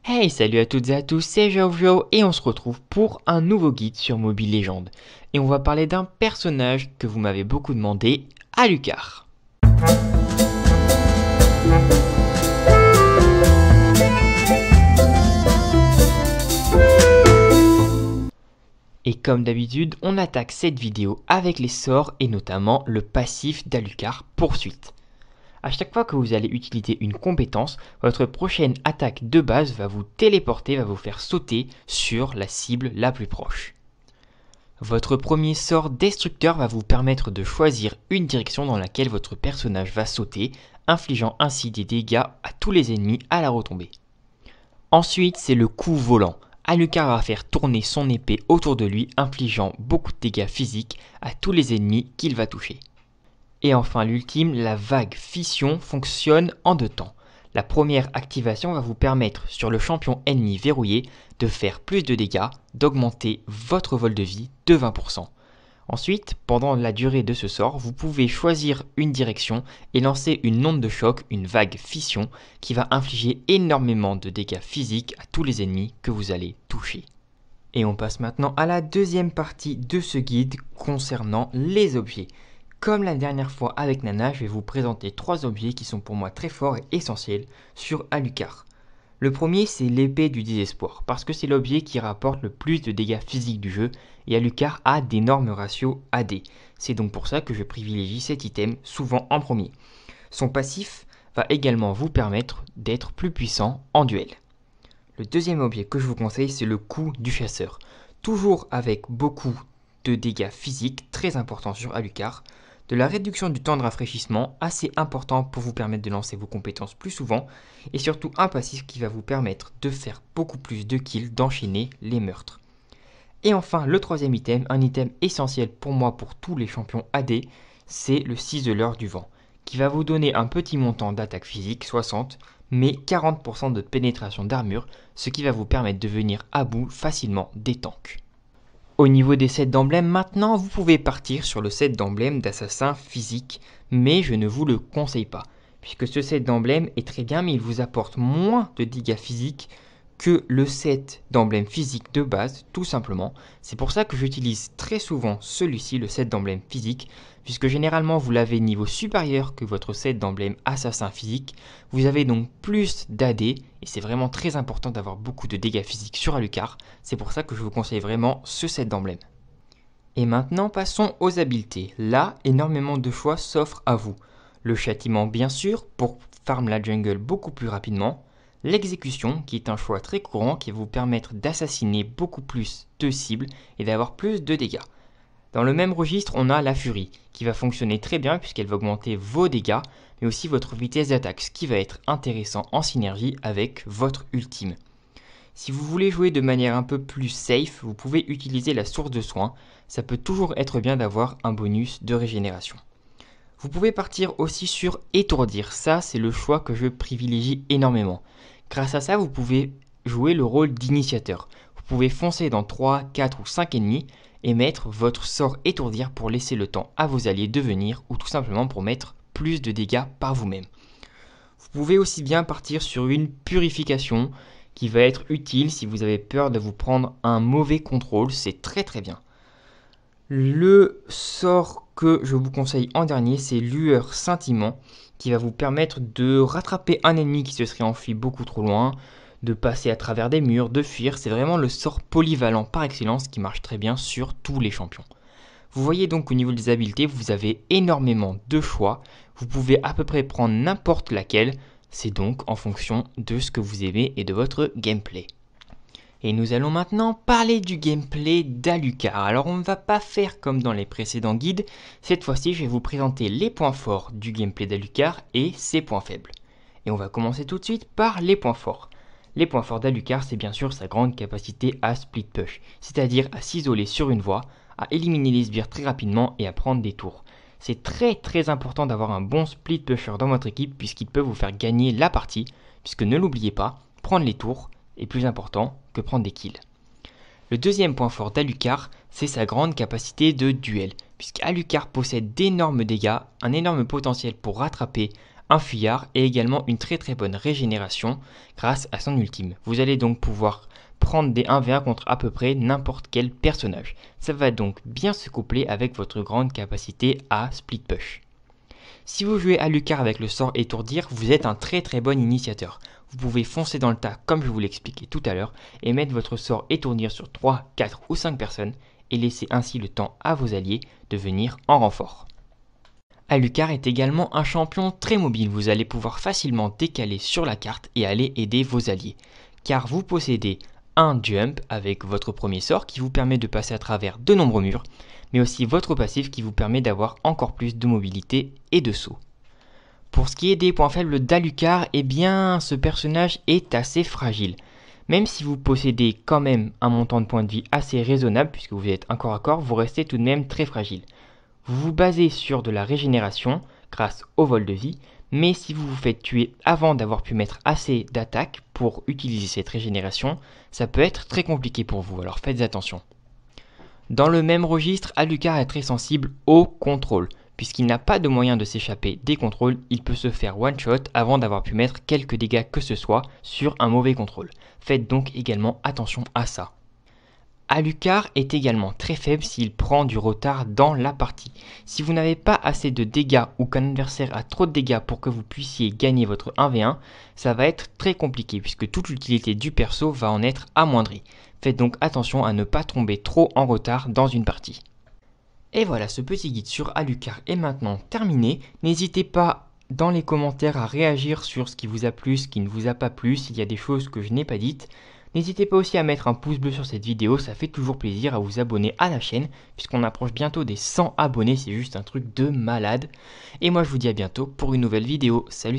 Hey, salut à toutes et à tous, c'est Jojo et on se retrouve pour un nouveau guide sur Mobile Legends. Et on va parler d'un personnage que vous m'avez beaucoup demandé, Alucard. Et comme d'habitude, on attaque cette vidéo avec les sorts et notamment le passif d'Alucard Poursuite. À chaque fois que vous allez utiliser une compétence, votre prochaine attaque de base va vous téléporter, va vous faire sauter sur la cible la plus proche. Votre premier sort destructeur va vous permettre de choisir une direction dans laquelle votre personnage va sauter, infligeant ainsi des dégâts à tous les ennemis à la retombée. Ensuite, c'est le coup volant. Alucard va faire tourner son épée autour de lui, infligeant beaucoup de dégâts physiques à tous les ennemis qu'il va toucher. Et enfin l'ultime, la vague fission fonctionne en deux temps. La première activation va vous permettre sur le champion ennemi verrouillé de faire plus de dégâts, d'augmenter votre vol de vie de 20%. Ensuite, pendant la durée de ce sort, vous pouvez choisir une direction et lancer une onde de choc, une vague fission, qui va infliger énormément de dégâts physiques à tous les ennemis que vous allez toucher. Et on passe maintenant à la deuxième partie de ce guide concernant les objets. Comme la dernière fois avec Nana, je vais vous présenter 3 objets qui sont pour moi très forts et essentiels sur Alucard. Le premier, c'est l'épée du désespoir, parce que c'est l'objet qui rapporte le plus de dégâts physiques du jeu, et Alucard a d'énormes ratios AD. C'est donc pour ça que je privilégie cet item souvent en premier. Son passif va également vous permettre d'être plus puissant en duel. Le deuxième objet que je vous conseille, c'est le coup du chasseur. Toujours avec beaucoup de dégâts physiques très importants sur Alucard, de la réduction du temps de rafraîchissement assez important pour vous permettre de lancer vos compétences plus souvent, et surtout un passif qui va vous permettre de faire beaucoup plus de kills, d'enchaîner les meurtres. Et enfin, le troisième item, un item essentiel pour moi pour tous les champions AD, c'est le ciseleur du vent, qui va vous donner un petit montant d'attaque physique, 60, mais 40% de pénétration d'armure, ce qui va vous permettre de venir à bout facilement des tanks. Au niveau des sets d'emblèmes, maintenant vous pouvez partir sur le set d'emblème d'assassin physique, mais je ne vous le conseille pas, puisque ce set d'emblème est très bien, mais il vous apporte moins de dégâts physiques que le set d'emblème physique de base, tout simplement. C'est pour ça que j'utilise très souvent celui-ci, le set d'emblème physique, puisque généralement vous l'avez niveau supérieur que votre set d'emblème assassin physique. Vous avez donc plus d'AD, et c'est vraiment très important d'avoir beaucoup de dégâts physiques sur Alucard. C'est pour ça que je vous conseille vraiment ce set d'emblème. Et maintenant passons aux habiletés. Là, énormément de choix s'offrent à vous. Le châtiment bien sûr, pour farm la jungle beaucoup plus rapidement. L'exécution, qui est un choix très courant qui va vous permettre d'assassiner beaucoup plus de cibles et d'avoir plus de dégâts. Dans le même registre, on a la furie, qui va fonctionner très bien puisqu'elle va augmenter vos dégâts, mais aussi votre vitesse d'attaque, ce qui va être intéressant en synergie avec votre ultime. Si vous voulez jouer de manière un peu plus safe, vous pouvez utiliser la source de soins, ça peut toujours être bien d'avoir un bonus de régénération. Vous pouvez partir aussi sur étourdir, ça c'est le choix que je privilégie énormément. Grâce à ça, vous pouvez jouer le rôle d'initiateur. Vous pouvez foncer dans 3, 4 ou 5 ennemis et mettre votre sort étourdir pour laisser le temps à vos alliés de venir ou tout simplement pour mettre plus de dégâts par vous-même. Vous pouvez aussi bien partir sur une purification qui va être utile si vous avez peur de vous prendre un mauvais contrôle, c'est très très bien. Le sort que je vous conseille en dernier, c'est lueur scintillement, qui va vous permettre de rattraper un ennemi qui se serait enfui beaucoup trop loin, de passer à travers des murs, de fuir. C'est vraiment le sort polyvalent par excellence qui marche très bien sur tous les champions. Vous voyez donc au niveau des habiletés, vous avez énormément de choix. Vous pouvez à peu près prendre n'importe laquelle. C'est donc en fonction de ce que vous aimez et de votre gameplay. Et nous allons maintenant parler du gameplay d'Alucard. Alors on ne va pas faire comme dans les précédents guides. Cette fois-ci, je vais vous présenter les points forts du gameplay d'Alucard et ses points faibles. Et on va commencer tout de suite par les points forts. Les points forts d'Alucard, c'est bien sûr sa grande capacité à split push, c'est-à-dire à s'isoler sur une voie, à éliminer les sbires très rapidement et à prendre des tours. C'est très très important d'avoir un bon split pusher dans votre équipe puisqu'il peut vous faire gagner la partie, puisque ne l'oubliez pas, prendre les tours est plus important que prendre des kills. Le deuxième point fort d'Alucard, c'est sa grande capacité de duel, puisqu'Alucard possède d'énormes dégâts, un énorme potentiel pour rattraper un fuyard et également une très bonne régénération grâce à son ultime. Vous allez donc pouvoir prendre des 1v1 contre à peu près n'importe quel personnage. Ça va donc bien se coupler avec votre grande capacité à split push. Si vous jouez Alucard avec le sort étourdir, vous êtes un très bon initiateur. Vous pouvez foncer dans le tas comme je vous l'expliquais tout à l'heure et mettre votre sort étourdir sur 3, 4 ou 5 personnes et laisser ainsi le temps à vos alliés de venir en renfort. Alucard est également un champion très mobile, vous allez pouvoir facilement décaler sur la carte et aller aider vos alliés, car vous possédez un jump avec votre premier sort qui vous permet de passer à travers de nombreux murs, mais aussi votre passif qui vous permet d'avoir encore plus de mobilité et de saut. Pour ce qui est des points faibles d'Alucard, eh bien ce personnage est assez fragile. Même si vous possédez quand même un montant de points de vie assez raisonnable, puisque vous êtes un corps à corps, vous restez tout de même très fragile. Vous vous basez sur de la régénération grâce au vol de vie, mais si vous vous faites tuer avant d'avoir pu mettre assez d'attaque pour utiliser cette régénération, ça peut être très compliqué pour vous, alors faites attention. Dans le même registre, Alucard est très sensible au contrôle. Puisqu'il n'a pas de moyen de s'échapper des contrôles, il peut se faire one-shot avant d'avoir pu mettre quelques dégâts que ce soit sur un mauvais contrôle. Faites donc également attention à ça. Alucard est également très faible s'il prend du retard dans la partie. Si vous n'avez pas assez de dégâts ou qu'un adversaire a trop de dégâts pour que vous puissiez gagner votre 1v1, ça va être très compliqué puisque toute l'utilité du perso va en être amoindrie. Faites donc attention à ne pas tomber trop en retard dans une partie. Et voilà, ce petit guide sur Alucard est maintenant terminé. N'hésitez pas dans les commentaires à réagir sur ce qui vous a plu, ce qui ne vous a pas plu, s'il y a des choses que je n'ai pas dites. N'hésitez pas aussi à mettre un pouce bleu sur cette vidéo, ça fait toujours plaisir, à vous abonner à la chaîne, puisqu'on approche bientôt des 100 abonnés, c'est juste un truc de malade. Et moi je vous dis à bientôt pour une nouvelle vidéo. Salut